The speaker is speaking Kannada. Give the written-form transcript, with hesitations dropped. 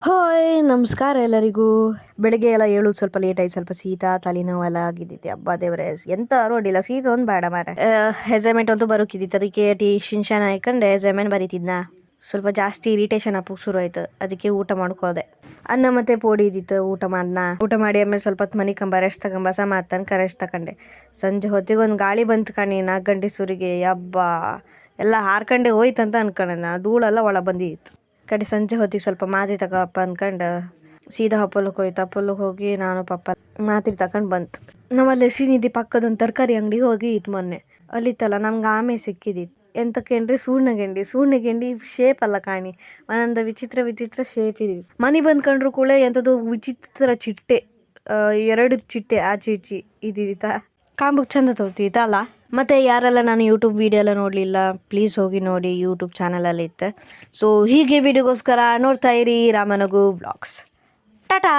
ಹಾಯ್ ನಮಸ್ಕಾರ ಎಲ್ಲರಿಗೂ. ಬೆಳಗ್ಗೆ ಎಲ್ಲ ಹೇಳೋದು ಸ್ವಲ್ಪ ಲೇಟ್ ಆಯ್ತು, ಸ್ವಲ್ಪ ಶೀತ ತಲೆನೋವೆಲ್ಲ ಆಗಿದ್ದಿತ್ತು. ಹಬ್ಬ ದೇವ್ರೆ ಎಂತ ಅರೋಡಿಲ್ಲ, ಶೀತ ಒಂದು ಬೇಡ ಮಾರ. ಹೆಜಮೆಂಟ್ ಅಂತೂ ಬರೋಕಿದ್ದಿತ್ತು, ಅದಕ್ಕೆ ಶಿನ್ಶಾನ ಹಾಕೊಂಡು ಹೆಜಮೆಂಟ್ ಬರೀತಿದ್ನ. ಸ್ವಲ್ಪ ಜಾಸ್ತಿ ಇರಿಟೇಷನ್ ಅಪ್ಪಗೆ ಶುರು ಆಯ್ತು, ಅದಕ್ಕೆ ಊಟ ಮಾಡ್ಕೋದೆ. ಅನ್ನ ಮತ್ತೆ ಪೋಡಿ ಇದ್ದಿತ್ತು, ಊಟ ಮಾಡಿ ಆಮೇಲೆ ಸ್ವಲ್ಪ ಹೊತ್ತು ಮನೆ ಕಂಬ ರೆಸ್ಟ್ ತಗೊಂಬ ಮಾತನ್ಕ ರೆಸ್ಟ್ ತಗೊಂಡೆ. ಸಂಜೆ ಹೊತ್ತಿಗೆ ಒಂದು ಗಾಳಿ ಬಂತು ಕಣಿ, 4 ಗಂಟೆ ಸುರಿಗೆ. ಹಬ್ಬ ಎಲ್ಲ ಹಾರ್ಕಂಡೆ ಹೋಯ್ತಂತ ಅನ್ಕೊಂಡೆ, ಧೂಳೆಲ್ಲ ಒಳ ಬಂದಿತ್ತು. ಕಡೆ ಸಂಜೆ ಹೊತ್ತಿಗೆ ಸ್ವಲ್ಪ ಮಾತಿ ತಗೋಪ್ಪ ಅನ್ಕೊಂಡು ಸೀದಾ ಹಪ್ಪಲಕ್ಕೆ ಹೋಯ್ತು. ಹಪ್ಪಲಕ್ಕೆ ಹೋಗಿ ನಾನು ಪಪ್ಪ ಮಾತ್ರೆ ತಗೊಂಡು ಬಂತು. ನಮ್ಮಲ್ಲಿ ಶ್ರೀನಿಧಿ ಪಕ್ಕದೊಂದು ತರಕಾರಿ ಅಂಗಡಿ ಹೋಗಿ ಇತ್ತು ಮೊನ್ನೆ. ಅಲ್ಲಿತ್ತಲ್ಲ ನಮ್ಗೆ ಆಮೆ ಸಿಕ್ಕಿದಿತ್ತು. ಎಂತಕ್ಕೇನ್ರಿ ಸೂರ್ಣಗೆಂಡಿ ಶೇಪ್ ಅಲ್ಲ ಕಾಣಿ, ಒಂದೊಂದು ವಿಚಿತ್ರ ಶೇಪ್ ಇದ್ದಿತ್ತು. ಮನೆ ಬಂದ್ಕೊಂಡ್ರು ಕೂಡ ಎಂಥದ್ದು ವಿಚಿತ್ರ ಚಿಟ್ಟೆ, 2 ಚಿಟ್ಟೆ ಆಚೆ ಈಚೆ ಇದ್ದಿತ್ತ. ಕಾಂಬಕ್ಕೆ ಚಂದ ತೋರ್ತಿತ್ತ ಅಲ್ಲ. ಮತ್ತು ಯಾರೆಲ್ಲ ನಾನು ಯೂಟ್ಯೂಬ್ ವೀಡಿಯೋ ಎಲ್ಲ ನೋಡಲಿಲ್ಲ, ಪ್ಲೀಸ್ ಹೋಗಿ ನೋಡಿ, ಯೂಟ್ಯೂಬ್ ಚಾನಲಲ್ಲಿ ಇತ್ತು. ಸೊ ಹೀಗೆ ವೀಡಿಯೋಗೋಸ್ಕರ ನೋಡ್ತಾ ಇರಿ ರಾಮನಗು ವ್ಲಾಗ್ಸ್. ಟಾಟಾ.